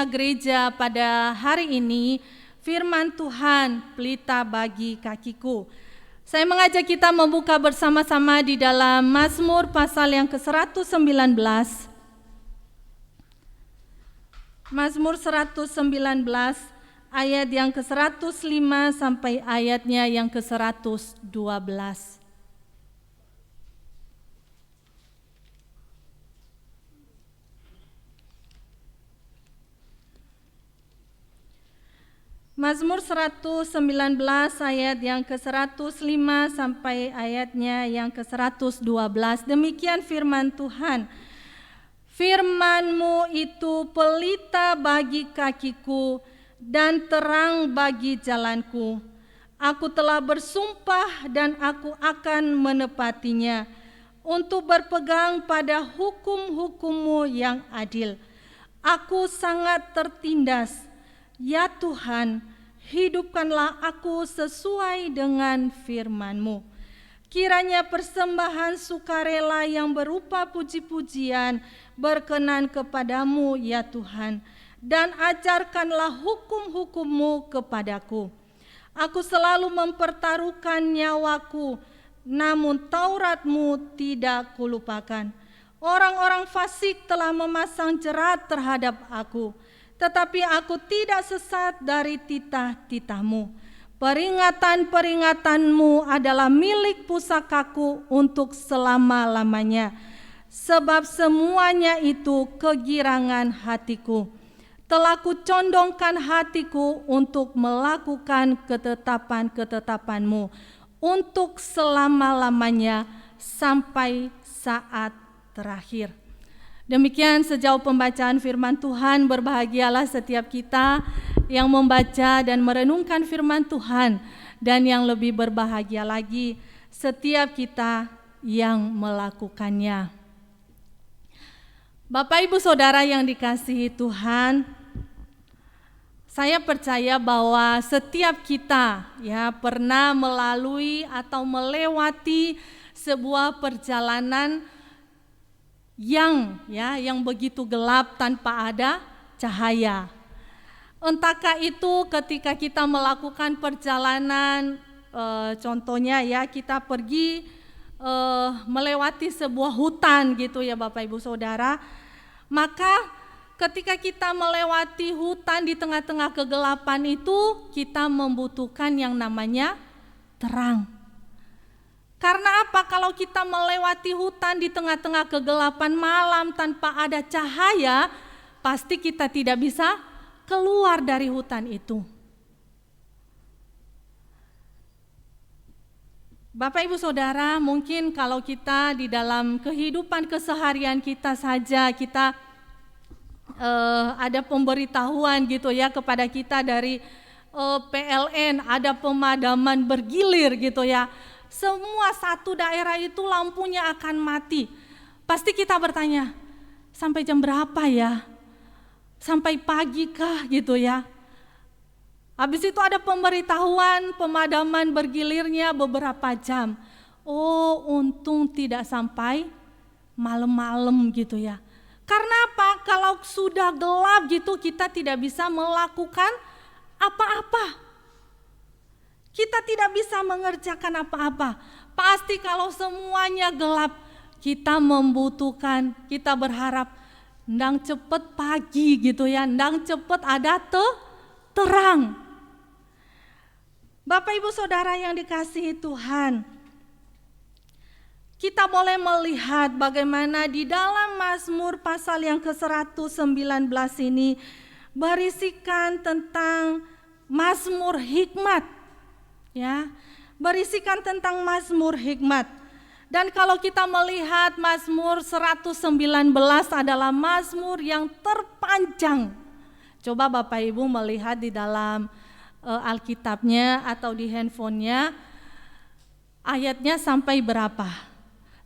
gereja pada hari ini, firman Tuhan pelita bagi kakiku. Saya mengajak kita membuka bersama-sama di dalam Mazmur pasal yang ke-119. Mazmur 119 ayat yang ke-105 sampai ayatnya yang ke-112. Mazmur 119 ayat yang ke-105 sampai ayatnya yang ke-112. Demikian firman Tuhan. Firman-Mu itu pelita bagi kakiku dan terang bagi jalanku. Aku telah bersumpah dan aku akan menepatinya untuk berpegang pada hukum-hukum-Mu yang adil. Aku sangat tertindas. Ya Tuhan, hidupkanlah aku sesuai dengan firman-Mu. Kiranya persembahan sukarela yang berupa puji-pujian berkenan kepadamu ya Tuhan, dan ajarkanlah hukum-hukum-Mu kepadaku. Aku selalu mempertaruhkan nyawaku, namun Taurat-Mu tidak kulupakan. Orang-orang fasik telah memasang jerat terhadap aku, tetapi aku tidak sesat dari titah-titah-Mu. Peringatan-peringatan-Mu adalah milik pusakaku untuk selama-lamanya, sebab semuanya itu kegirangan hatiku. Telah kucondongkan hatiku untuk melakukan ketetapan-ketetapan-Mu untuk selama-lamanya sampai saat terakhir. Demikian sejauh pembacaan firman Tuhan. Berbahagialah setiap kita yang membaca dan merenungkan firman Tuhan, dan yang lebih berbahagia lagi setiap kita yang melakukannya. Bapak Ibu Saudara yang dikasihi Tuhan, saya percaya bahwa setiap kita ya pernah melalui atau melewati sebuah perjalanan yang begitu gelap tanpa ada cahaya. Entahkah itu ketika kita melakukan perjalanan, contohnya ya kita pergi melewati sebuah hutan gitu ya Bapak Ibu Saudara, maka ketika kita melewati hutan di tengah-tengah kegelapan itu, kita membutuhkan yang namanya terang. Karena apa? Kalau kita melewati hutan di tengah-tengah kegelapan malam tanpa ada cahaya, pasti kita tidak bisa keluar dari hutan itu. Bapak Ibu Saudara, mungkin kalau kita di dalam kehidupan keseharian kita saja, kita ada pemberitahuan gitu ya kepada kita dari PLN, ada pemadaman bergilir gitu ya. Semua satu daerah itu lampunya akan mati. Pasti kita bertanya, sampai jam berapa ya? Sampai pagi kah gitu ya? Habis itu ada pemberitahuan pemadaman bergilirnya beberapa jam. Oh, untung tidak sampai malam-malam gitu ya. Karena apa? Kalau sudah gelap gitu kita tidak bisa melakukan apa-apa. Kita tidak bisa mengerjakan apa-apa. Pasti kalau semuanya gelap, kita membutuhkan, kita berharap ndang cepet pagi gitu ya, ndang cepet ada terang. Bapak Ibu Saudara yang dikasihi Tuhan, kita boleh melihat bagaimana di dalam Mazmur pasal yang ke-119 ini berisikan tentang Mazmur hikmat. Ya, berisikan tentang Mazmur hikmat. Dan kalau kita melihat Mazmur 119 adalah Mazmur yang terpanjang. Coba Bapak Ibu melihat di dalam Alkitabnya atau di handphonenya, ayatnya sampai berapa?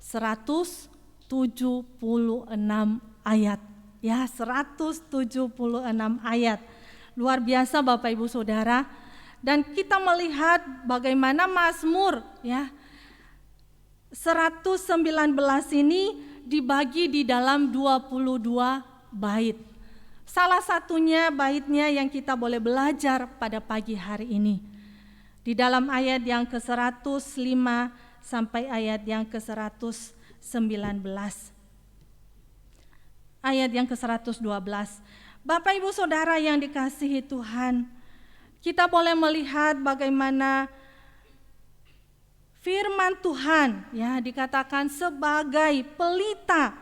176 ayat. Ya, 176 ayat. Luar biasa Bapak Ibu Saudara. Dan kita melihat bagaimana Mazmur ya 119 ini dibagi di dalam 22 bait. Salah satunya baitnya yang kita boleh belajar pada pagi hari ini. Di dalam ayat yang ke-105 sampai ayat yang ke-119. Ayat yang ke-112. Bapak Ibu Saudara yang dikasihi Tuhan, kita boleh melihat bagaimana firman Tuhan ya dikatakan sebagai pelita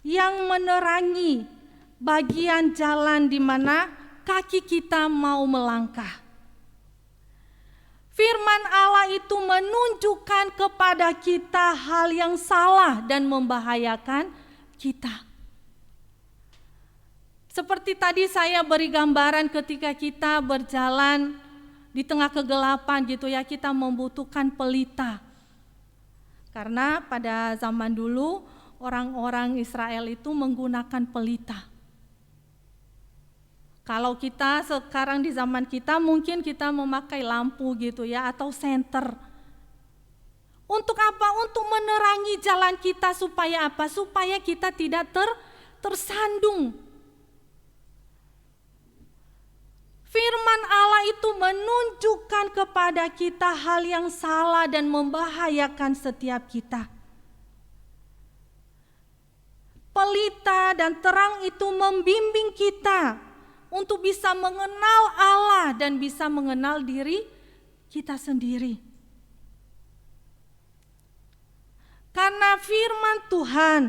yang menerangi bagian jalan di mana kaki kita mau melangkah. Firman Allah itu menunjukkan kepada kita hal yang salah dan membahayakan kita. Seperti tadi saya beri gambaran ketika kita berjalan di tengah kegelapan gitu ya, kita membutuhkan pelita. Karena pada zaman dulu orang-orang Israel itu menggunakan pelita. Kalau kita sekarang di zaman kita mungkin kita memakai lampu gitu ya atau senter. Untuk apa? Untuk menerangi jalan kita supaya apa? Supaya kita tidak tersandung. Firman Allah itu menunjukkan kepada kita hal yang salah dan membahayakan setiap kita. Pelita dan terang itu membimbing kita untuk bisa mengenal Allah dan bisa mengenal diri kita sendiri. Karena firman Tuhan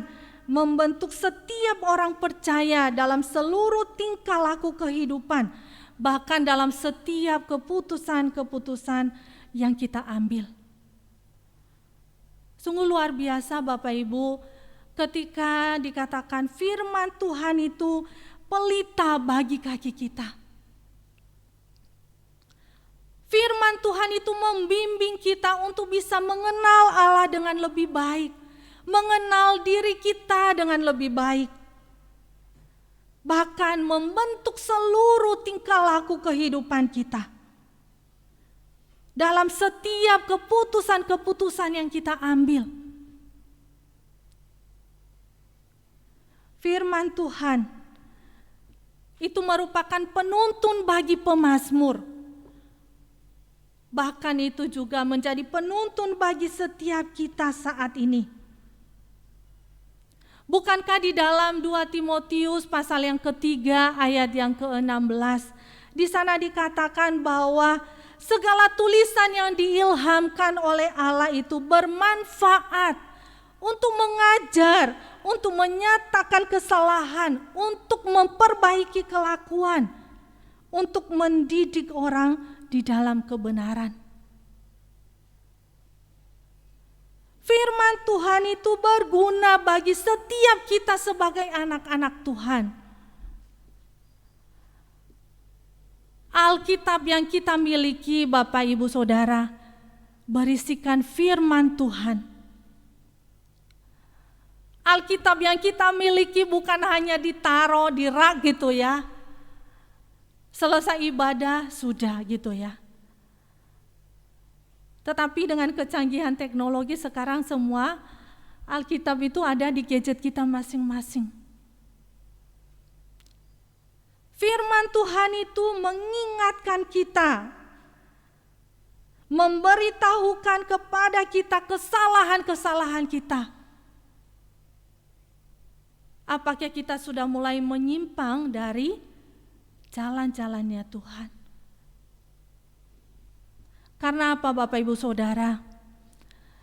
membentuk setiap orang percaya dalam seluruh tingkah laku kehidupan, bahkan dalam setiap keputusan-keputusan yang kita ambil. Sungguh luar biasa Bapak Ibu, ketika dikatakan firman Tuhan itu pelita bagi kaki kita. Firman Tuhan itu membimbing kita untuk bisa mengenal Allah dengan lebih baik, mengenal diri kita dengan lebih baik, bahkan membentuk seluruh tingkah laku kehidupan kita. Dalam setiap keputusan-keputusan yang kita ambil, firman Tuhan itu merupakan penuntun bagi pemazmur. Bahkan itu juga menjadi penuntun bagi setiap kita saat ini. Bukankah di dalam 2 Timotius pasal yang ketiga ayat yang ke-16, di sana dikatakan bahwa segala tulisan yang diilhamkan oleh Allah itu bermanfaat untuk mengajar, untuk menyatakan kesalahan, untuk memperbaiki kelakuan, untuk mendidik orang di dalam kebenaran. Firman Tuhan itu berguna bagi setiap kita sebagai anak-anak Tuhan. Alkitab yang kita miliki Bapak Ibu Saudara berisikan firman Tuhan. Alkitab yang kita miliki bukan hanya ditaruh di rak gitu ya. Selesai ibadah sudah gitu ya. Tetapi dengan kecanggihan teknologi sekarang semua Alkitab itu ada di gadget kita masing-masing. Firman Tuhan itu mengingatkan kita, memberitahukan kepada kita kesalahan-kesalahan kita. Apakah kita sudah mulai menyimpang dari jalan-jalannya Tuhan? Karena apa Bapak Ibu Saudara?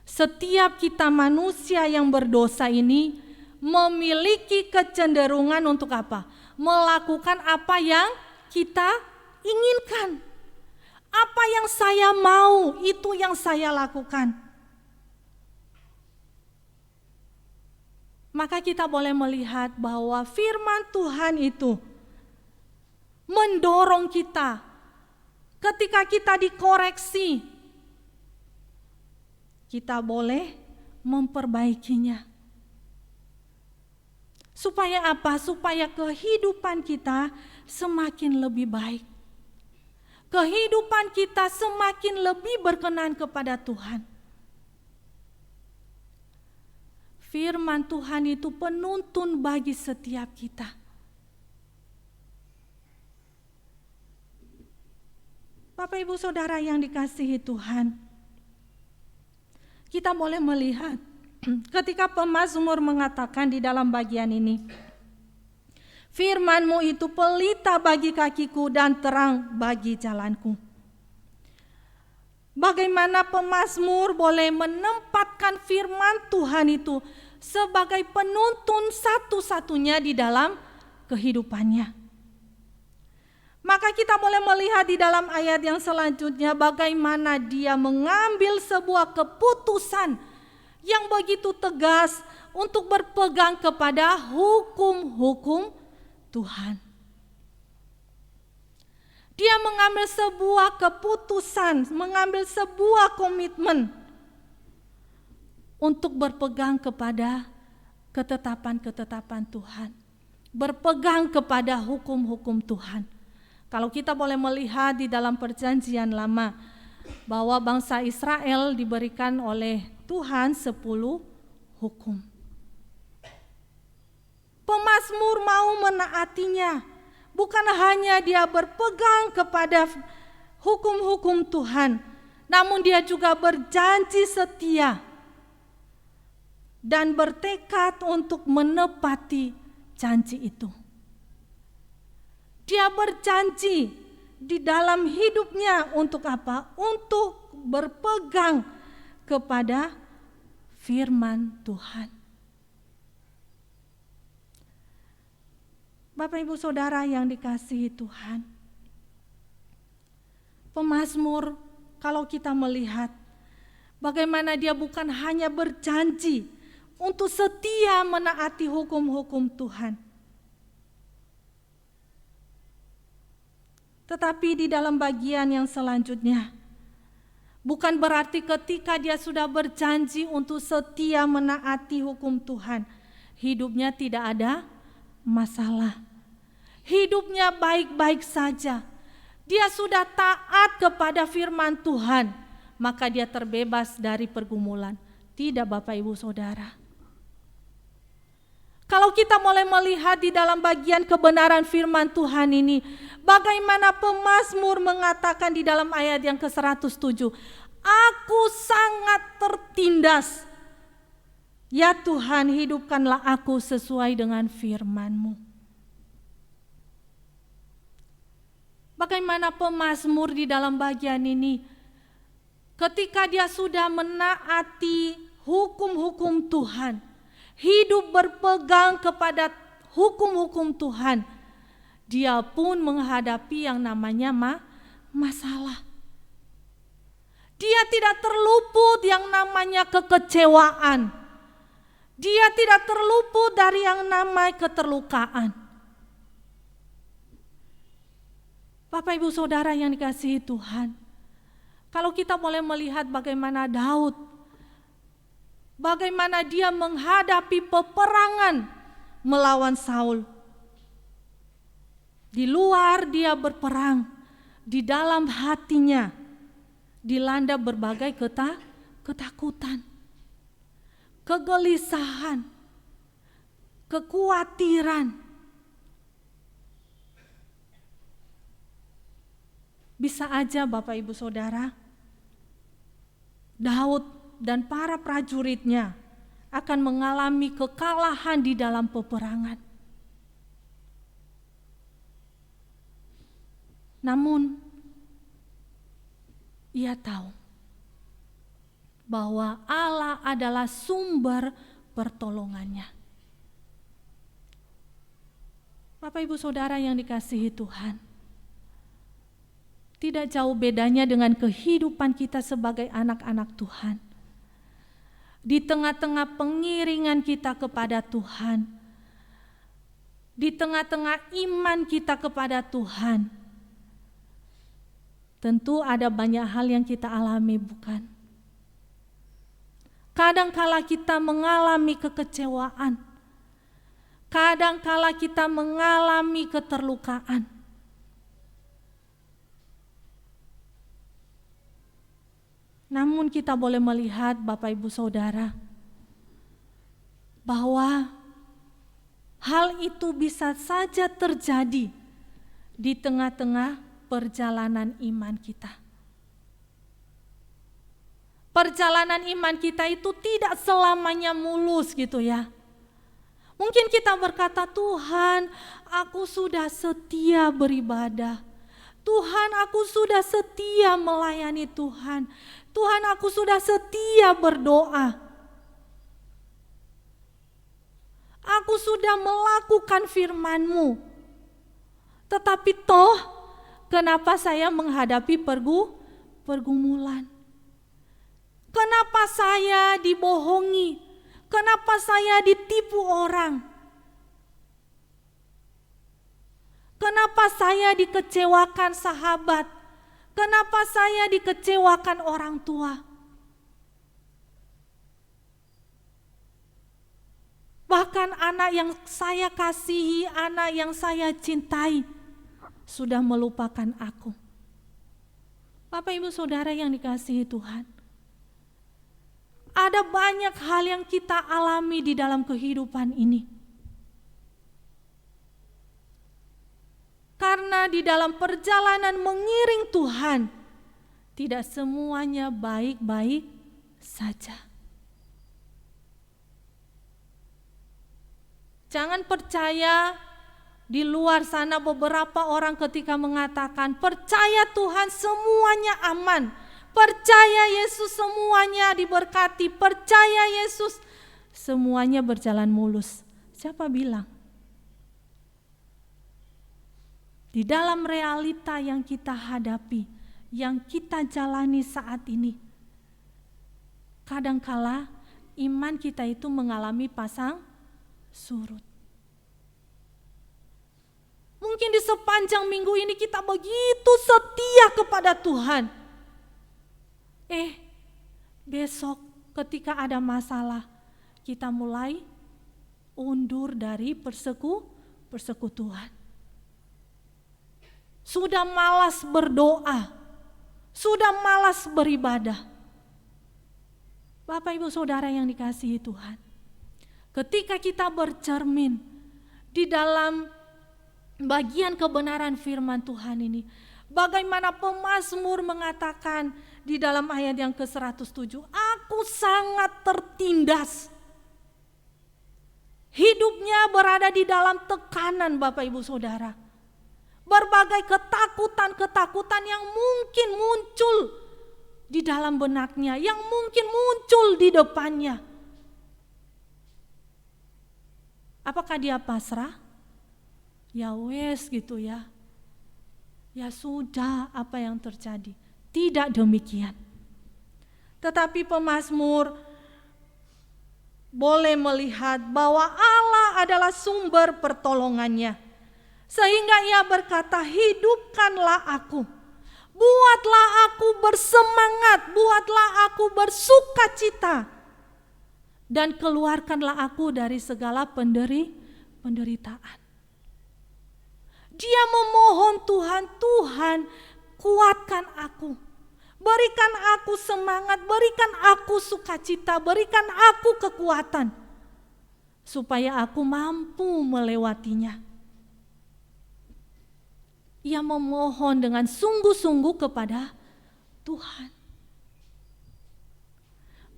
Setiap kita manusia yang berdosa ini memiliki kecenderungan untuk apa? Melakukan apa yang kita inginkan. Apa yang saya mau, itu yang saya lakukan. Maka kita boleh melihat bahwa firman Tuhan itu mendorong kita ketika kita dikoreksi, kita boleh memperbaikinya. Supaya apa? Supaya kehidupan kita semakin lebih baik. Kehidupan kita semakin lebih berkenan kepada Tuhan. Firman Tuhan itu penuntun bagi setiap kita. Bapak Ibu Saudara yang dikasihi Tuhan, kita boleh melihat ketika pemazmur mengatakan di dalam bagian ini, firman-Mu itu pelita bagi kakiku dan terang bagi jalanku. Bagaimana pemazmur boleh menempatkan firman Tuhan itu sebagai penuntun satu-satunya di dalam kehidupannya. Maka kita boleh melihat di dalam ayat yang selanjutnya bagaimana dia mengambil sebuah keputusan yang begitu tegas untuk berpegang kepada hukum-hukum Tuhan. Dia mengambil sebuah keputusan, mengambil sebuah komitmen untuk berpegang kepada ketetapan-ketetapan Tuhan, berpegang kepada hukum-hukum Tuhan. Kalau kita boleh melihat di dalam perjanjian lama bahwa bangsa Israel diberikan oleh Tuhan 10 hukum. Pemazmur mau menaatinya, bukan hanya dia berpegang kepada hukum-hukum Tuhan, namun dia juga berjanji setia dan bertekad untuk menepati janji itu. Dia berjanji di dalam hidupnya untuk apa? Untuk berpegang kepada firman Tuhan. Bapak Ibu Saudara yang dikasihi Tuhan, pemazmur kalau kita melihat bagaimana dia bukan hanya berjanji untuk setia menaati hukum-hukum Tuhan, tetapi di dalam bagian yang selanjutnya, bukan berarti ketika dia sudah berjanji untuk setia menaati hukum Tuhan, hidupnya tidak ada masalah. Hidupnya baik-baik saja. Dia sudah taat kepada firman Tuhan, maka dia terbebas dari pergumulan. Tidak, Bapak Ibu Saudara. Kalau kita mulai melihat di dalam bagian kebenaran firman Tuhan ini, bagaimana pemazmur mengatakan di dalam ayat yang ke-107, aku sangat tertindas. Ya Tuhan, hidupkanlah aku sesuai dengan firman-Mu. Bagaimana pemazmur di dalam bagian ini, ketika dia sudah menaati hukum-hukum Tuhan, hidup berpegang kepada hukum-hukum Tuhan, dia pun menghadapi yang namanya masalah. Dia tidak terluput yang namanya kekecewaan. Dia tidak terluput dari yang namanya keterlukaan. Bapak Ibu Saudara yang dikasihi Tuhan, kalau kita boleh melihat bagaimana Daud, bagaimana dia menghadapi peperangan melawan Saul. Di luar dia berperang, di dalam hatinya dilanda berbagai ketakutan, kegelisahan, kekhawatiran. Bisa aja Bapak Ibu Saudara, Daud dan para prajuritnya akan mengalami kekalahan di dalam peperangan. Namun ia tahu bahwa Allah adalah sumber pertolongannya. Bapak Ibu Saudara yang dikasihi Tuhan, tidak jauh bedanya dengan kehidupan kita sebagai anak-anak Tuhan. Di tengah-tengah pengiringan kita kepada Tuhan, di tengah-tengah iman kita kepada Tuhan, tentu ada banyak hal yang kita alami, bukan? Kadangkala kita mengalami kekecewaan, kadangkala kita mengalami keterlukaan. Namun kita boleh melihat Bapak Ibu Saudara, bahwa hal itu bisa saja terjadi di tengah-tengah perjalanan iman kita. Perjalanan iman kita itu tidak selamanya mulus gitu ya. Mungkin kita berkata, Tuhan, aku sudah setia beribadah. Tuhan, aku sudah setia melayani Tuhan. Tuhan, aku sudah setia berdoa. Aku sudah melakukan firman-Mu. Tetapi toh, kenapa saya menghadapi pergumulan? Kenapa saya dibohongi? Kenapa saya ditipu orang? Kenapa saya dikecewakan sahabat? Kenapa saya dikecewakan orang tua? Bahkan anak yang saya kasihi, anak yang saya cintai, sudah melupakan aku. Bapak Ibu Saudara yang dikasihi Tuhan, ada banyak hal yang kita alami di dalam kehidupan ini. Karena di dalam perjalanan mengiring Tuhan, tidak semuanya baik-baik saja. Jangan percaya di luar sana beberapa orang ketika mengatakan, percaya Tuhan semuanya aman, percaya Yesus semuanya diberkati, percaya Yesus semuanya berjalan mulus. Siapa bilang? Di dalam realita yang kita hadapi, yang kita jalani saat ini, kadangkala iman kita itu mengalami pasang surut. Mungkin di sepanjang minggu ini kita begitu setia kepada Tuhan. Besok ketika ada masalah, kita mulai undur dari persekutuan. Sudah malas berdoa, sudah malas beribadah. Bapak Ibu Saudara yang dikasihi Tuhan, ketika kita bercermin di dalam bagian kebenaran firman Tuhan ini, bagaimana pemazmur mengatakan di dalam ayat yang ke-107, aku sangat tertindas. Hidupnya berada di dalam tekanan Bapak Ibu Saudara. Berbagai ketakutan-ketakutan yang mungkin muncul di dalam benaknya, yang mungkin muncul di depannya. Apakah dia pasrah? Ya wes gitu ya. Ya sudah, apa yang terjadi? Tidak demikian. Tetapi pemazmur boleh melihat bahwa Allah adalah sumber pertolongannya. Sehingga ia berkata, hidupkanlah aku. Buatlah aku bersemangat, buatlah aku bersukacita. Dan keluarkanlah aku dari segala penderitaan. Dia memohon Tuhan, Tuhan kuatkan aku. Berikan aku semangat, berikan aku sukacita, berikan aku kekuatan. Supaya aku mampu melewatinya. Ia memohon dengan sungguh-sungguh kepada Tuhan.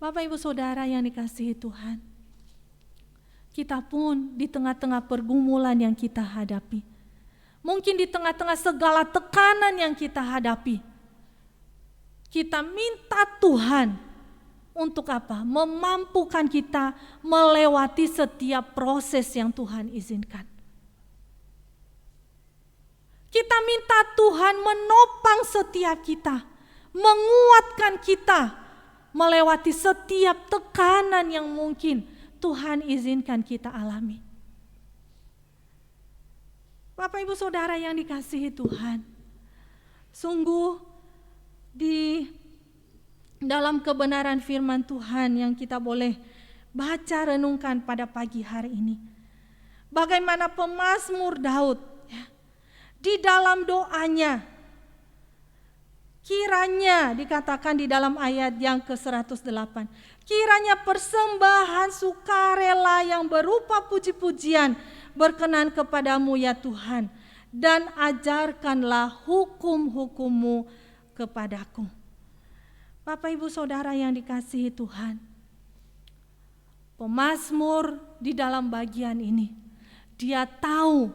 Bapak Ibu Saudara yang dikasihi Tuhan, kita pun di tengah-tengah pergumulan yang kita hadapi, mungkin di tengah-tengah segala tekanan yang kita hadapi, kita minta Tuhan untuk apa? Memampukan kita melewati setiap proses yang Tuhan izinkan. Kita minta Tuhan menopang setiap kita, menguatkan kita melewati setiap tekanan yang mungkin Tuhan izinkan kita alami. Bapak Ibu Saudara yang dikasihi Tuhan, sungguh di dalam kebenaran firman Tuhan yang kita boleh baca renungkan pada pagi hari ini, bagaimana pemazmur Daud di dalam doanya, kiranya dikatakan di dalam ayat yang ke-108, kiranya persembahan sukarela yang berupa puji-pujian berkenan kepadamu ya Tuhan, dan ajarkanlah hukum-hukum-Mu kepadaku. Bapak Ibu Saudara yang dikasihi Tuhan, pemazmur di dalam bagian ini, dia tahu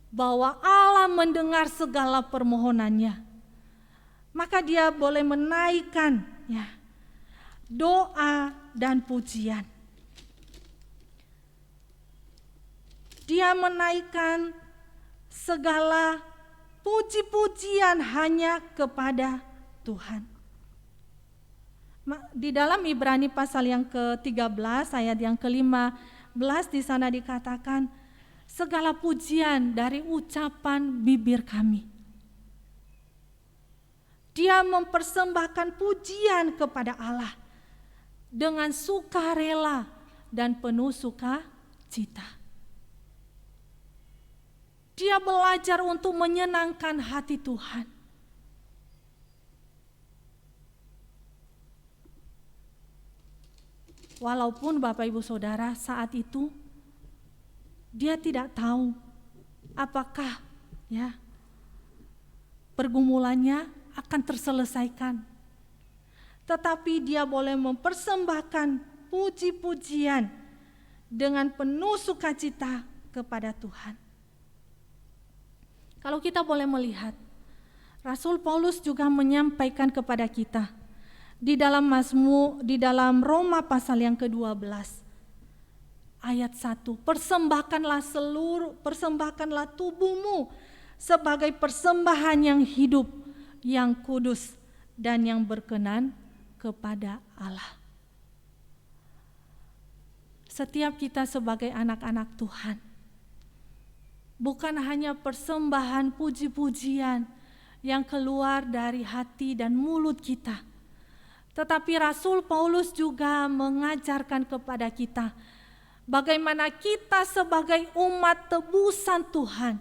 bahwa Allah mendengar segala permohonannya. Maka dia boleh menaikkan doa dan pujian. Dia menaikkan segala puji-pujian hanya kepada Tuhan. Di dalam Ibrani pasal yang ke-13 ayat yang ke-15 di sana dikatakan, segala pujian dari ucapan bibir kami. Dia mempersembahkan pujian kepada Allah dengan sukarela dan penuh sukacita. Dia belajar untuk menyenangkan hati Tuhan. Walaupun Bapak Ibu Saudara saat itu dia tidak tahu apakah pergumulannya akan terselesaikan. Tetapi dia boleh mempersembahkan puji-pujian dengan penuh sukacita kepada Tuhan. Kalau kita boleh melihat, Rasul Paulus juga menyampaikan kepada kita di dalam Roma pasal yang ke-12 ayat 1, persembahkanlah tubuhmu sebagai persembahan yang hidup, yang kudus dan yang berkenan kepada Allah. Setiap kita sebagai anak-anak Tuhan, bukan hanya persembahan puji-pujian yang keluar dari hati dan mulut kita, tetapi Rasul Paulus juga mengajarkan kepada kita bagaimana kita sebagai umat tebusan Tuhan,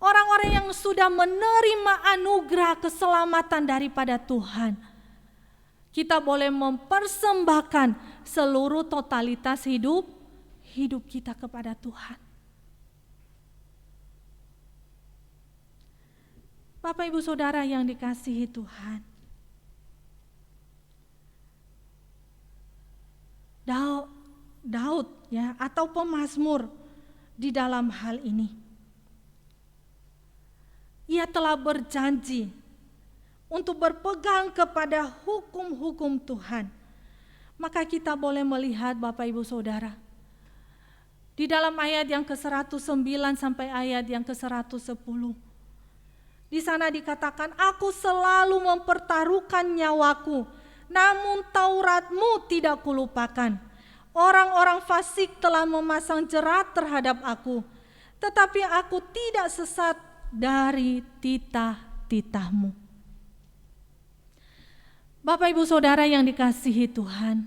orang-orang yang sudah menerima anugerah keselamatan daripada Tuhan, kita boleh mempersembahkan seluruh totalitas hidup kita kepada Tuhan. Bapak Ibu Saudara yang dikasihi Tuhan, Daud atau pemazmur di dalam hal ini, ia telah berjanji untuk berpegang kepada hukum-hukum Tuhan. Maka kita boleh melihat Bapak Ibu Saudara, di dalam ayat yang ke-109 sampai ayat yang ke-110, di sana dikatakan, aku selalu mempertaruhkan nyawaku, namun Taurat-Mu tidak kulupakan. Orang-orang fasik telah memasang jerat terhadap aku, tetapi aku tidak sesat dari titah-titah-Mu. Bapak Ibu Saudara yang dikasihi Tuhan,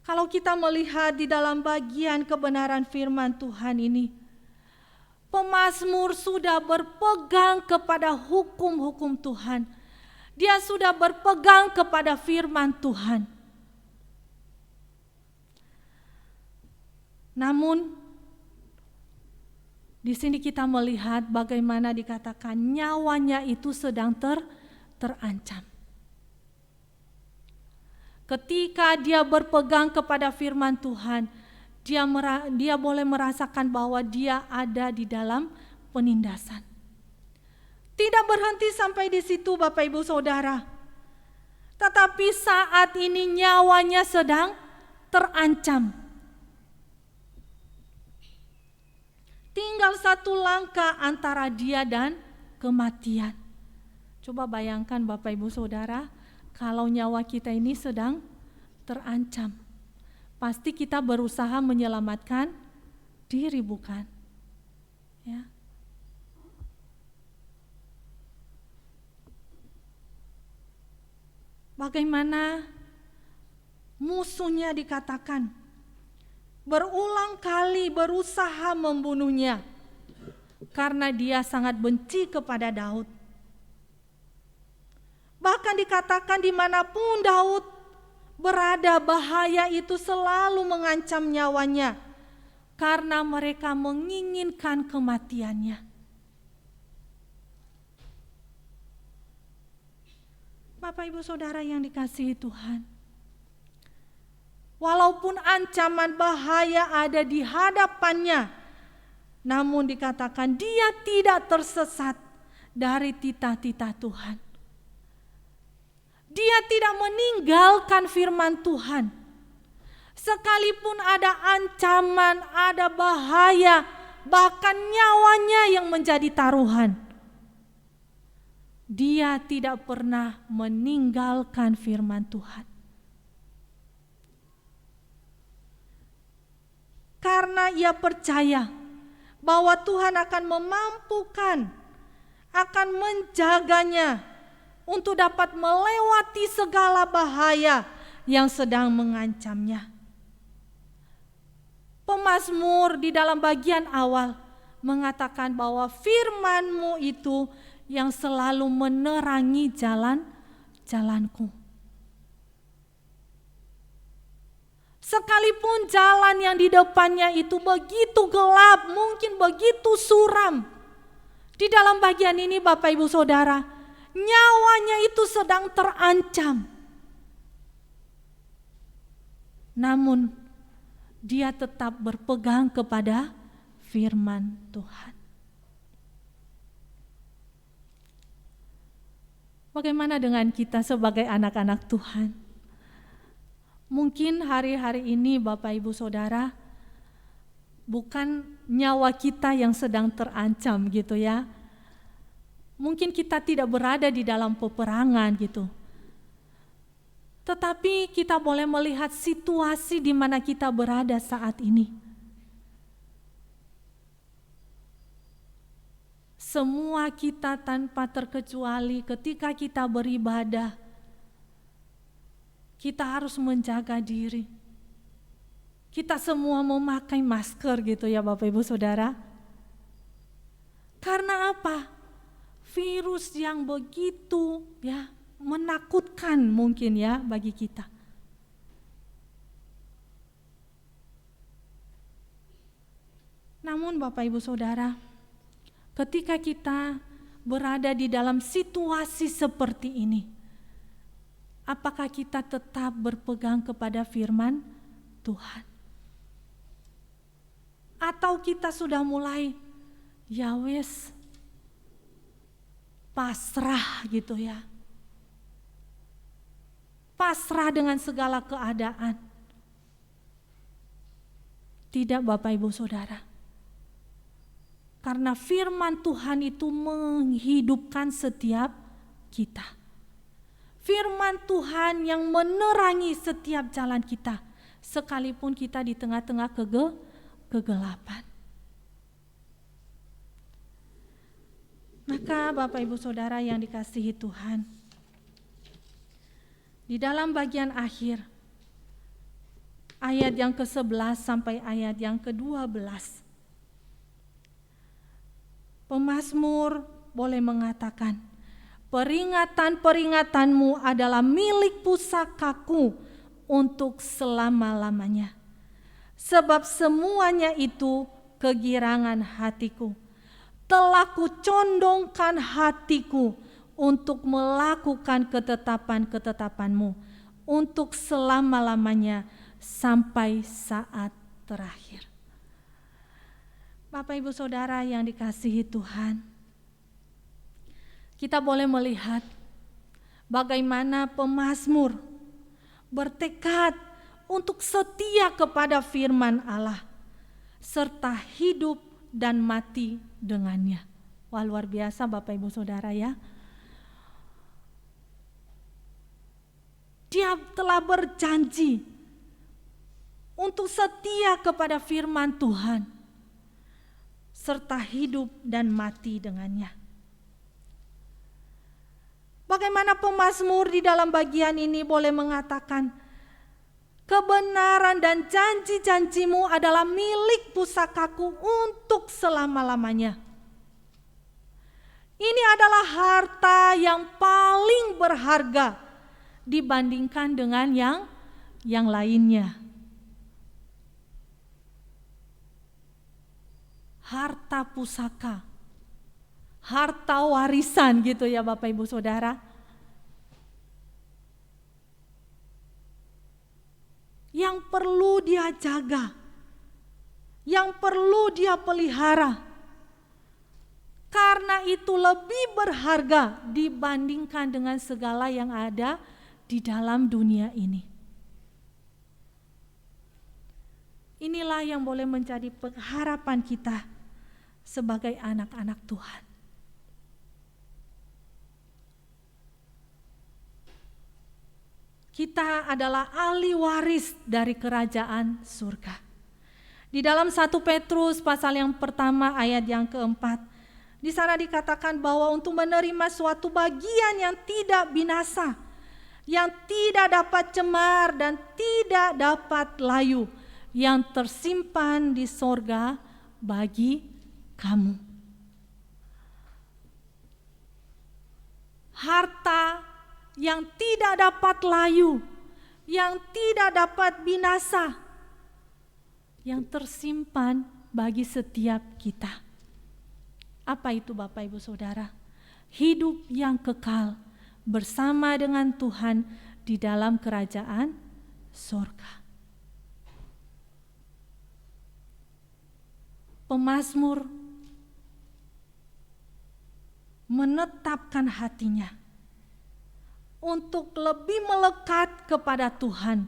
kalau kita melihat di dalam bagian kebenaran firman Tuhan ini, pemazmur sudah berpegang kepada hukum-hukum Tuhan. Dia sudah berpegang kepada firman Tuhan. Namun di sini kita melihat bagaimana dikatakan nyawanya itu sedang terancam. Ketika dia berpegang kepada firman Tuhan, dia boleh merasakan bahwa dia ada di dalam penindasan. Tidak berhenti sampai di situ Bapak Ibu Saudara. Tetapi saat ini nyawanya sedang terancam. Tinggal satu langkah antara dia dan kematian. Coba bayangkan Bapak Ibu Saudara, kalau nyawa kita ini sedang terancam. Pasti kita berusaha menyelamatkan diri, bukan? Ya. Bagaimana musuhnya dikatakan berulang kali berusaha membunuhnya karena dia sangat benci kepada Daud. Bahkan dikatakan dimanapun Daud berada, bahaya itu selalu mengancam nyawanya. karena mereka menginginkan kematiannya. Bapak Ibu Saudara yang dikasihi Tuhan, walaupun ancaman bahaya ada di hadapannya, namun dikatakan dia tidak tersesat dari titah-titah Tuhan. Dia tidak meninggalkan firman Tuhan. Sekalipun ada ancaman, ada bahaya, bahkan nyawanya yang menjadi taruhan, dia tidak pernah meninggalkan firman Tuhan. Karena ia percaya bahwa Tuhan akan memampukan, akan menjaganya untuk dapat melewati segala bahaya yang sedang mengancamnya. Pemazmur di dalam bagian awal mengatakan bahwa firman-Mu itu yang selalu menerangi jalanku. Sekalipun jalan yang di depannya itu begitu gelap, mungkin begitu suram. Di dalam bagian ini Bapak Ibu Saudara, nyawanya itu sedang terancam. Namun dia tetap berpegang kepada firman Tuhan. Bagaimana dengan kita sebagai anak-anak Tuhan? Mungkin hari-hari ini Bapak Ibu Saudara, bukan nyawa kita yang sedang terancam gitu ya. Mungkin kita tidak berada di dalam peperangan gitu. Tetapi kita boleh melihat situasi di mana kita berada saat ini. Semua kita tanpa terkecuali ketika kita beribadah, kita harus menjaga diri. Kita semua memakai masker gitu ya Bapak Ibu Saudara. Karena apa? Virus yang begitu ya menakutkan mungkin ya bagi kita. Namun Bapak Ibu Saudara, ketika kita berada di dalam situasi seperti ini, apakah kita tetap berpegang kepada firman Tuhan? Atau kita sudah mulai, ya wes, pasrah gitu ya. Pasrah dengan segala keadaan. Tidak Bapak Ibu Saudara. Karena firman Tuhan itu menghidupkan setiap kita. Firman Tuhan yang menerangi setiap jalan kita, sekalipun kita di tengah-tengah kegelapan. Maka Bapak Ibu Saudara yang dikasihi Tuhan, di dalam bagian akhir, ayat yang ke-11 sampai ayat yang ke-12, pemazmur boleh mengatakan, peringatan-peringatanmu adalah milik pusakaku untuk selama-lamanya. Sebab semuanya itu kegirangan hatiku. Telah kucondongkan hatiku untuk melakukan ketetapan-ketetapanmu untuk selama-lamanya sampai saat terakhir. Bapak Ibu Saudara yang dikasihi Tuhan, kita boleh melihat bagaimana pemazmur bertekad untuk setia kepada firman Allah serta hidup dan mati dengannya. Wah, luar biasa Bapak Ibu Saudara ya. Dia telah berjanji untuk setia kepada firman Tuhan serta hidup dan mati dengannya. Bagaimana pemazmur di dalam bagian ini boleh mengatakan, kebenaran dan janji-janjimu adalah milik pusakaku untuk selama-lamanya. Ini adalah harta yang paling berharga dibandingkan dengan yang lainnya. harta pusaka, harta warisan gitu ya Bapak Ibu Saudara. Yang perlu dia jaga, yang perlu dia pelihara. Karena itu lebih berharga dibandingkan dengan segala yang ada di dalam dunia ini. Inilah yang boleh menjadi pengharapan kita sebagai anak-anak Tuhan. Kita adalah ahli waris dari kerajaan surga. Di dalam 1 Petrus pasal yang pertama ayat yang keempat, di sana dikatakan bahwa untuk menerima suatu bagian yang tidak binasa, yang tidak dapat cemar dan tidak dapat layu, yang tersimpan di sorga bagi kamu. Harta yang tidak dapat layu, yang tidak dapat binasa, yang tersimpan bagi setiap kita. Apa itu Bapak Ibu Saudara? Hidup yang kekal bersama dengan Tuhan di dalam kerajaan surga. Pemazmur menetapkan hatinya untuk lebih melekat kepada Tuhan,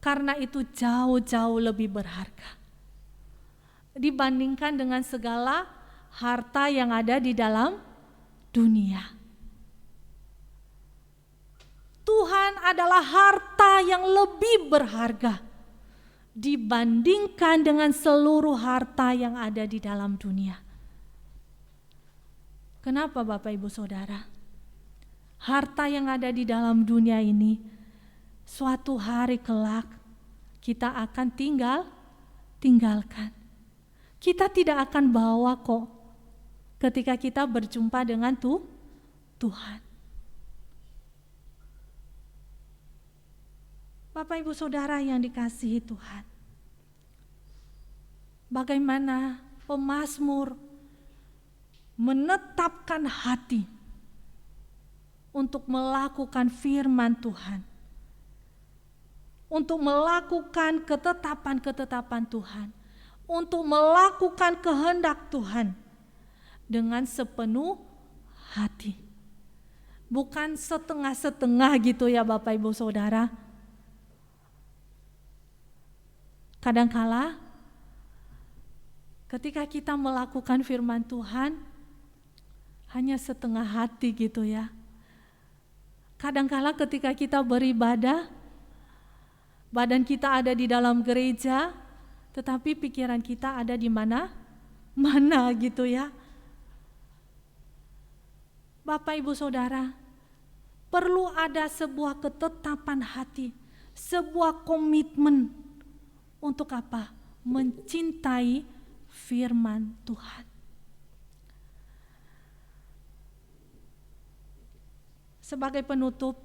karena itu jauh-jauh lebih berharga dibandingkan dengan segala harta yang ada di dalam dunia. Tuhan adalah harta yang lebih berharga dibandingkan dengan seluruh harta yang ada di dalam dunia. Kenapa Bapak Ibu Saudara? Harta yang ada di dalam dunia ini suatu hari kelak kita akan tinggalkan. Kita tidak akan bawa kok ketika kita berjumpa dengan Tuhan. Bapak Ibu Saudara yang dikasihi Tuhan, bagaimana pemazmur menetapkan hati untuk melakukan firman Tuhan, untuk melakukan ketetapan-ketetapan Tuhan, untuk melakukan kehendak Tuhan dengan sepenuh hati. Bukan setengah-setengah gitu ya Bapak Ibu Saudara. Kadangkala ketika kita melakukan firman Tuhan hanya setengah hati gitu ya. Kadangkala ketika kita beribadah, badan kita ada di dalam gereja, tetapi pikiran kita ada di mana gitu ya. Bapak Ibu Saudara, perlu ada sebuah ketetapan hati, sebuah komitmen. Untuk apa? Mencintai firman Tuhan. Sebagai penutup,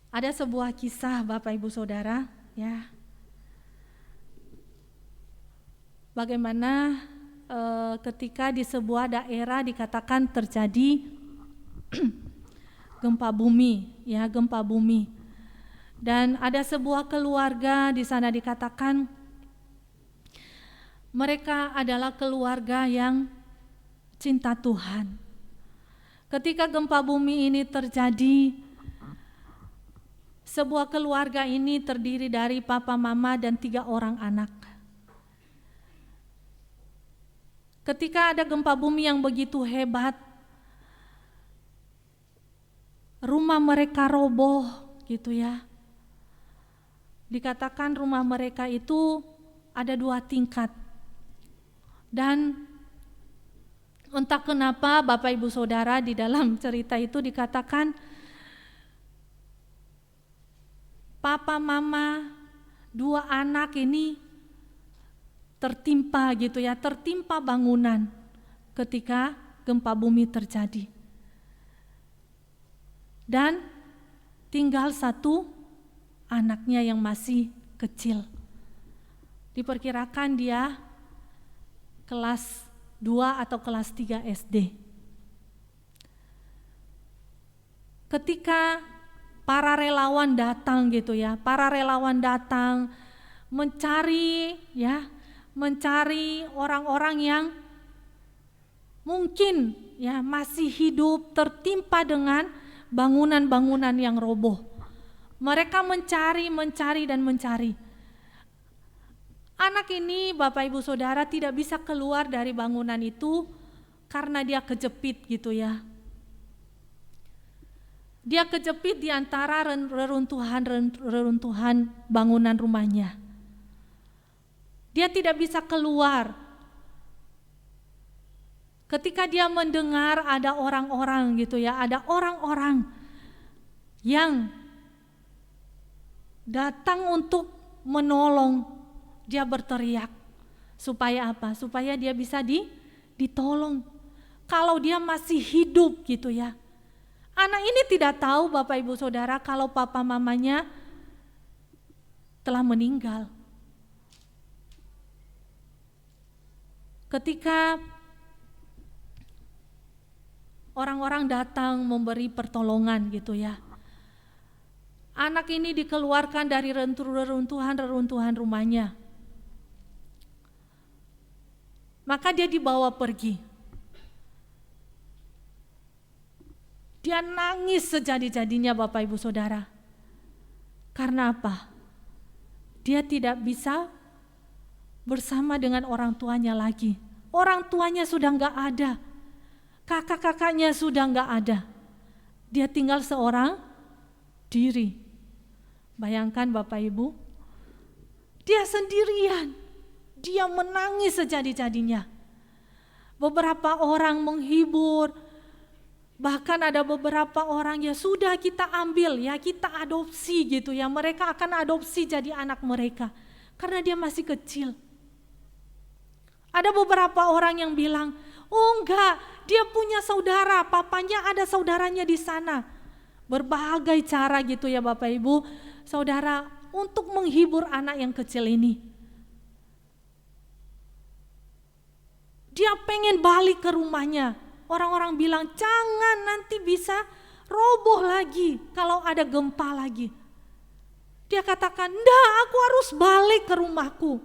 ada sebuah kisah Bapak Ibu Saudara, ya. Bagaimana ketika di sebuah daerah dikatakan terjadi gempa bumi, ya, gempa bumi. Dan ada sebuah keluarga di sana dikatakan mereka adalah keluarga yang cinta Tuhan. Ketika gempa bumi ini terjadi, sebuah keluarga ini terdiri dari papa, mama, dan 3 orang anak. Ketika ada gempa bumi yang begitu hebat, rumah mereka roboh gitu ya. Dikatakan rumah mereka itu ada 2 tingkat. Dan entah kenapa Bapak Ibu Saudara di dalam cerita itu dikatakan papa, mama, 2 anak ini tertimpa gitu ya, tertimpa bangunan ketika gempa bumi terjadi. Dan tinggal 1 anaknya yang masih kecil. Diperkirakan dia kelas 2 atau kelas 3 SD. Ketika para relawan datang gitu ya, para relawan datang mencari orang-orang yang mungkin ya masih hidup tertimpa dengan bangunan-bangunan yang roboh. Mereka mencari dan mencari. Anak ini, Bapak Ibu Saudara, tidak bisa keluar dari bangunan itu karena dia kejepit gitu ya. Dia kejepit di antara reruntuhan bangunan rumahnya. Dia tidak bisa keluar. Ketika dia mendengar ada orang-orang gitu ya, ada orang-orang yang datang untuk menolong, dia berteriak. Supaya apa? Supaya dia bisa ditolong. Kalau dia masih hidup gitu ya. Anak ini tidak tahu, Bapak Ibu Saudara, kalau papa mamanya telah meninggal. Ketika orang-orang datang memberi pertolongan gitu ya, anak ini dikeluarkan dari reruntuhan rumahnya. Maka dia dibawa pergi. Dia nangis sejadi-jadinya, Bapak Ibu Saudara. Karena apa? Dia tidak bisa bersama dengan orang tuanya lagi. Orang tuanya sudah enggak ada. Kakak-kakaknya sudah enggak ada. Dia tinggal seorang diri. Bayangkan Bapak Ibu, dia sendirian. Dia menangis sejadi-jadinya. Beberapa orang menghibur. Bahkan ada beberapa orang ya sudah kita ambil ya, kita adopsi gitu ya. Mereka akan adopsi jadi anak mereka. Karena dia masih kecil. Ada beberapa orang yang bilang, oh enggak, dia punya saudara, papanya ada saudaranya di sana. Berbagai cara gitu ya Bapak Ibu, Saudara, untuk menghibur anak yang kecil ini. Dia pengen balik ke rumahnya. Orang-orang bilang, jangan, nanti bisa roboh lagi kalau ada gempa lagi. Dia katakan, enggak, aku harus balik ke rumahku.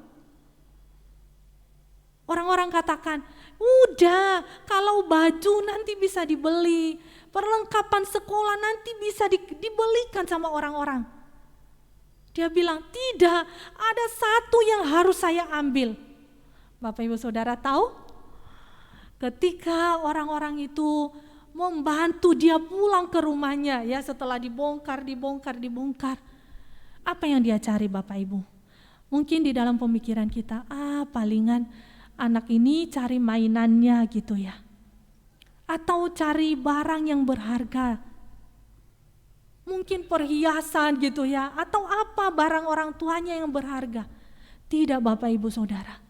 Orang-orang katakan, udah, kalau baju nanti bisa dibeli, perlengkapan sekolah nanti bisa dibelikan sama orang-orang. Dia bilang, tidak, ada satu yang harus saya ambil. Bapak Ibu Saudara tahu? Ketika orang-orang itu membantu dia pulang ke rumahnya, ya setelah dibongkar. Apa yang dia cari Bapak Ibu? Mungkin di dalam pemikiran kita, palingan anak ini cari mainannya gitu ya. Atau cari barang yang berharga. Mungkin perhiasan gitu ya, atau apa barang orang tuanya yang berharga. Tidak Bapak Ibu Saudara.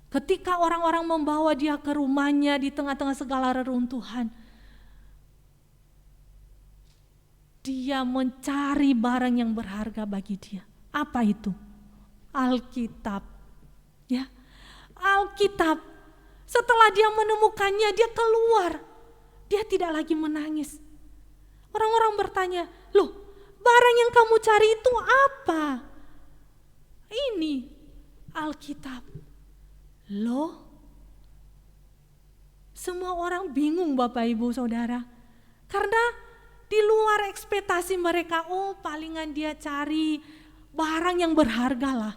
Ketika orang-orang membawa dia ke rumahnya di tengah-tengah segala reruntuhan, dia mencari barang yang berharga bagi dia. Apa itu? Alkitab. Ya, Alkitab. Setelah dia menemukannya, dia keluar. Dia tidak lagi menangis. Orang-orang bertanya, loh, barang yang kamu cari itu apa? Ini Alkitab. Loh, semua orang bingung Bapak Ibu Saudara. Karena di luar ekspektasi mereka, palingan dia cari barang yang berharga lah.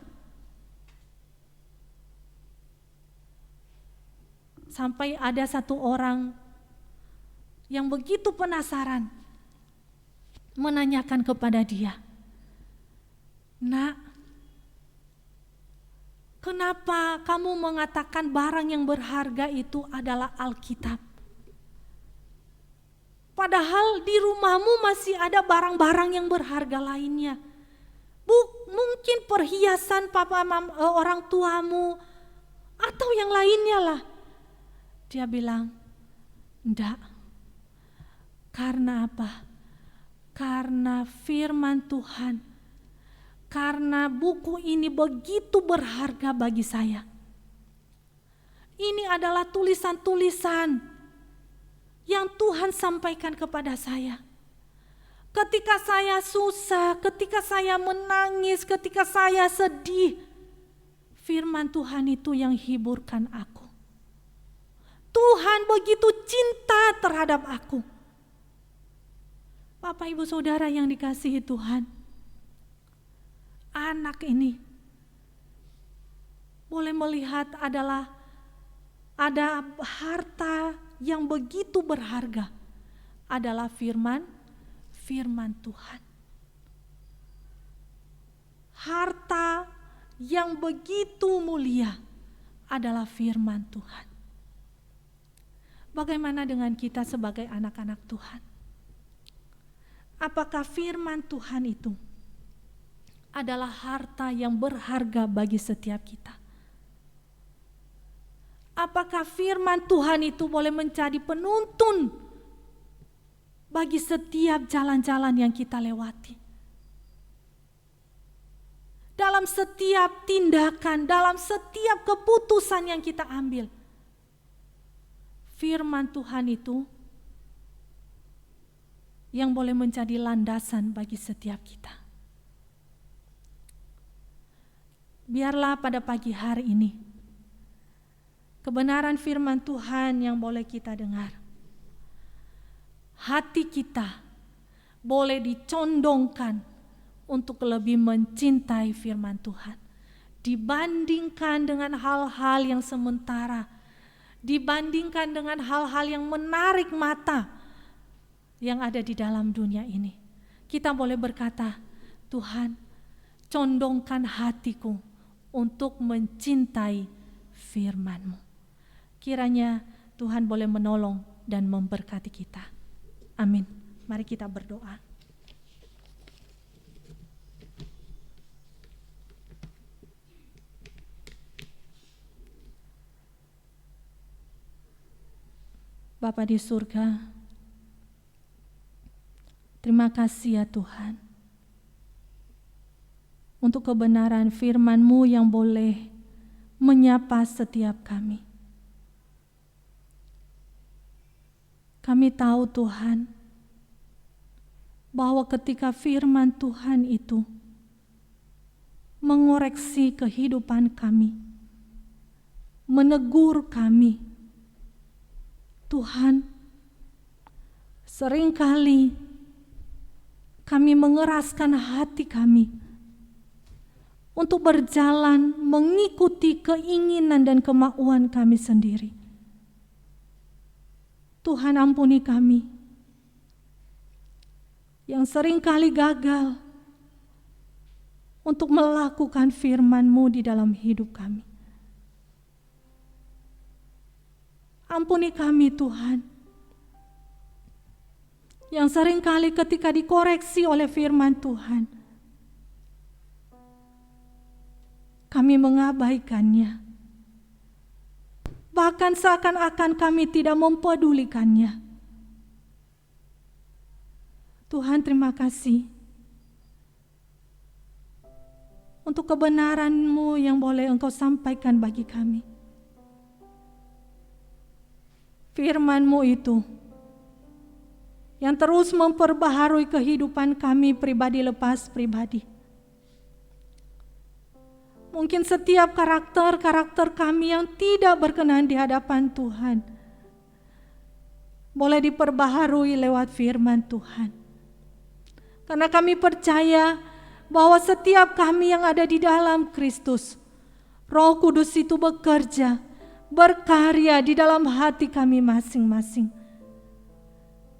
Sampai ada satu orang yang begitu penasaran menanyakan kepada dia, Nak, kenapa kamu mengatakan barang yang berharga itu adalah Alkitab? Padahal di rumahmu masih ada barang-barang yang berharga lainnya. Mungkin perhiasan orang tuamu atau yang lainnya lah. Dia bilang, enggak. Karena apa? Karena firman Tuhan karena buku ini begitu berharga bagi saya. Ini adalah tulisan-tulisan yang Tuhan sampaikan kepada saya. Ketika saya susah, ketika saya menangis, ketika saya sedih, firman Tuhan itu yang hiburkan aku. Tuhan begitu cinta terhadap aku. Bapak, Ibu, Saudara yang dikasihi Tuhan, anak ini boleh melihat ada harta yang begitu berharga, adalah firman Tuhan. Harta yang begitu mulia adalah firman Tuhan. Bagaimana dengan kita sebagai anak-anak Tuhan? Apakah firman Tuhan itu adalah harta yang berharga bagi setiap kita? Apakah firman Tuhan itu boleh menjadi penuntun bagi setiap jalan-jalan yang kita lewati? Dalam setiap tindakan, dalam setiap keputusan yang kita ambil, firman Tuhan itu yang boleh menjadi landasan bagi setiap kita. Biarlah pada pagi hari ini kebenaran firman Tuhan yang boleh kita dengar, hati kita boleh dicondongkan untuk lebih mencintai firman Tuhan, dibandingkan dengan hal-hal yang sementara, dibandingkan dengan hal-hal yang menarik mata yang ada di dalam dunia ini. Kita boleh berkata, Tuhan, condongkan hatiku untuk mencintai firman-Mu. Kiranya Tuhan boleh menolong dan memberkati kita. Amin. Mari kita berdoa. Bapa di surga, terima kasih ya Tuhan untuk kebenaran firman-Mu yang boleh menyapa setiap kami. Kami tahu Tuhan bahwa ketika firman Tuhan itu mengoreksi kehidupan kami, menegur kami, Tuhan, seringkali kami mengeraskan hati kami untuk berjalan mengikuti keinginan dan kemauan kami sendiri. Tuhan, ampuni kami yang seringkali gagal untuk melakukan firman-Mu di dalam hidup kami. Ampuni kami Tuhan, yang seringkali ketika dikoreksi oleh firman Tuhan, kami mengabaikannya. Bahkan seakan-akan kami tidak mempedulikannya. Tuhan, terima kasih untuk kebenaran-Mu yang boleh Engkau sampaikan bagi kami. Firman-Mu itu yang terus memperbaharui kehidupan kami pribadi lepas pribadi. Mungkin setiap karakter kami yang tidak berkenan di hadapan Tuhan boleh diperbaharui lewat firman Tuhan. Karena kami percaya bahwa setiap kami yang ada di dalam Kristus, Roh Kudus itu bekerja, berkarya di dalam hati kami masing-masing.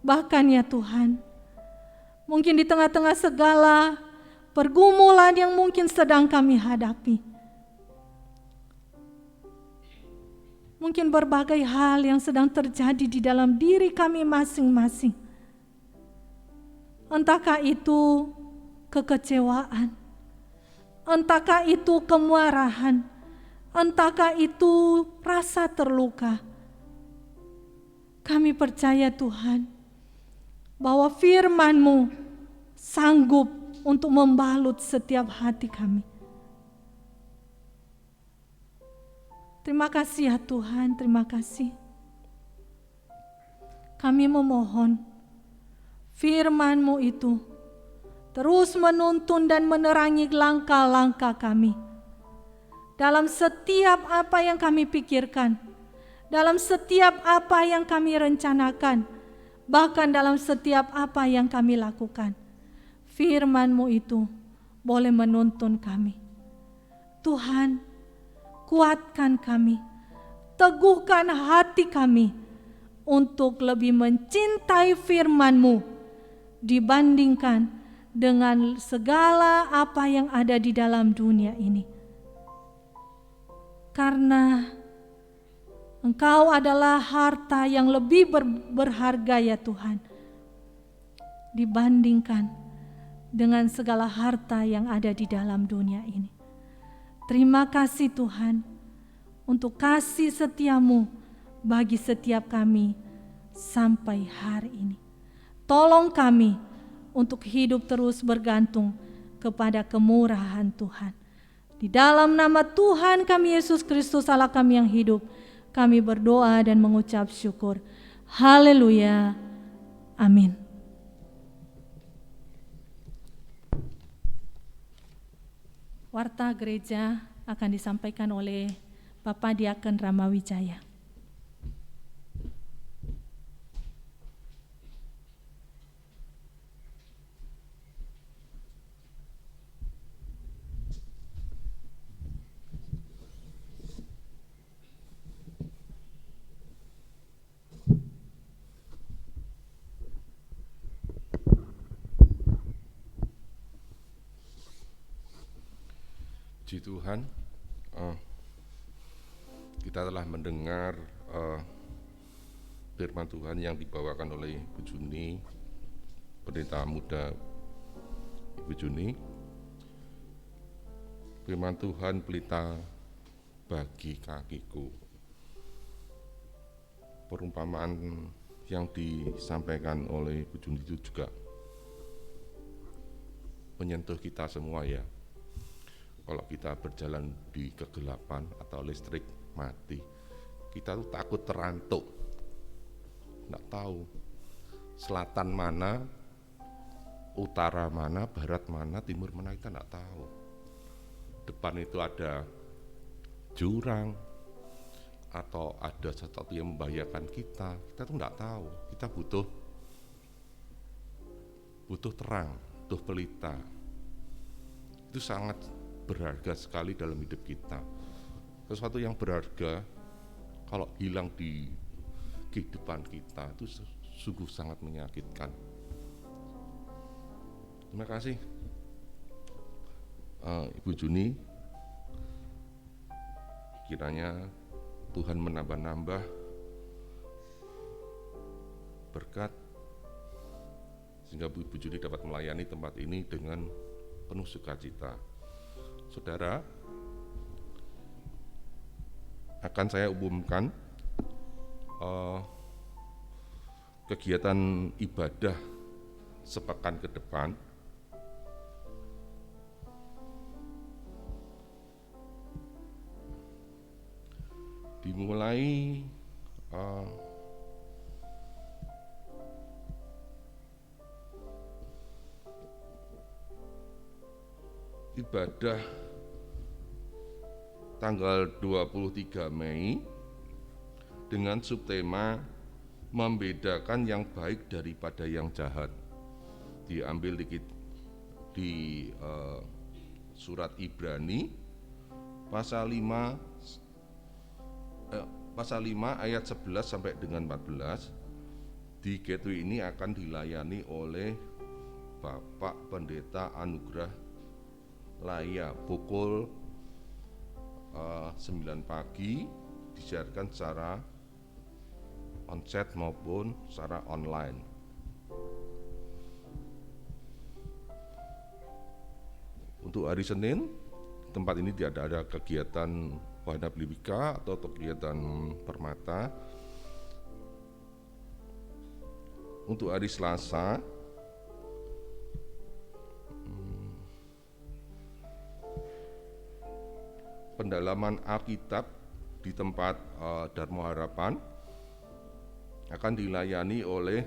Bahkan ya Tuhan, mungkin di tengah-tengah segala pergumulan yang mungkin sedang kami hadapi, mungkin berbagai hal yang sedang terjadi di dalam diri kami masing-masing, entahkah itu kekecewaan, entahkah itu kemarahan, entahkah itu rasa terluka. Kami percaya Tuhan bahwa firman-Mu sanggup untuk membalut setiap hati kami. Terima kasih ya Tuhan, terima kasih. Kami memohon firman-Mu itu terus menuntun dan menerangi langkah-langkah kami. Dalam setiap apa yang kami pikirkan, dalam setiap apa yang kami rencanakan, bahkan dalam setiap apa yang kami lakukan. Firman-Mu itu boleh menuntun kami. Tuhan, kuatkan kami, teguhkan hati kami untuk lebih mencintai firman-Mu dibandingkan dengan segala apa yang ada di dalam dunia ini. Karena Engkau adalah harta yang lebih berharga ya Tuhan, dibandingkan dengan segala harta yang ada di dalam dunia ini. Terima kasih Tuhan untuk kasih setia-Mu bagi setiap kami sampai hari ini. Tolong kami untuk hidup terus bergantung kepada kemurahan Tuhan. Di dalam nama Tuhan kami Yesus Kristus Allah kami yang hidup, kami berdoa dan mengucap syukur. Haleluya. Amin. Warta gereja akan disampaikan oleh Bapak Diaken Ramawijaya. Puji Tuhan, kita telah mendengar firman Tuhan yang dibawakan oleh Ibu Juni, pendeta muda Ibu Juni. Firman Tuhan pelita bagi kakiku. Perumpamaan yang disampaikan oleh Ibu Juni itu juga menyentuh kita semua ya. Kalau kita berjalan di kegelapan atau listrik mati, kita tuh takut terantuk, nggak tahu selatan mana, utara mana, barat mana, timur mana, kita nggak tahu. Depan itu ada jurang atau ada sesuatu yang membahayakan kita tuh nggak tahu. Kita butuh terang, butuh pelita. Itu sangat berharga sekali dalam hidup kita. Sesuatu yang berharga kalau hilang di kehidupan kita itu sungguh sangat menyakitkan. Terima kasih Ibu Juni. Kiranya Tuhan menambah-nambah berkat sehingga Ibu Juni dapat melayani tempat ini dengan penuh sukacita. Saudara, akan saya umumkan kegiatan ibadah sepekan ke depan. Dimulai ibadah tanggal 23 Mei dengan subtema membedakan yang baik daripada yang jahat. Diambil di surat Ibrani pasal 5 ayat 11 sampai dengan 14. Di gateway ini akan dilayani oleh Bapak Pendeta Anugrah Laya pukul 9 pagi, disiarkan secara onsite maupun secara online. Untuk hari Senin, tempat ini tidak ada kegiatan wahana bliwika atau kegiatan permata. Untuk hari Selasa, pendalaman Alkitab di tempat Dharma Harapan akan dilayani oleh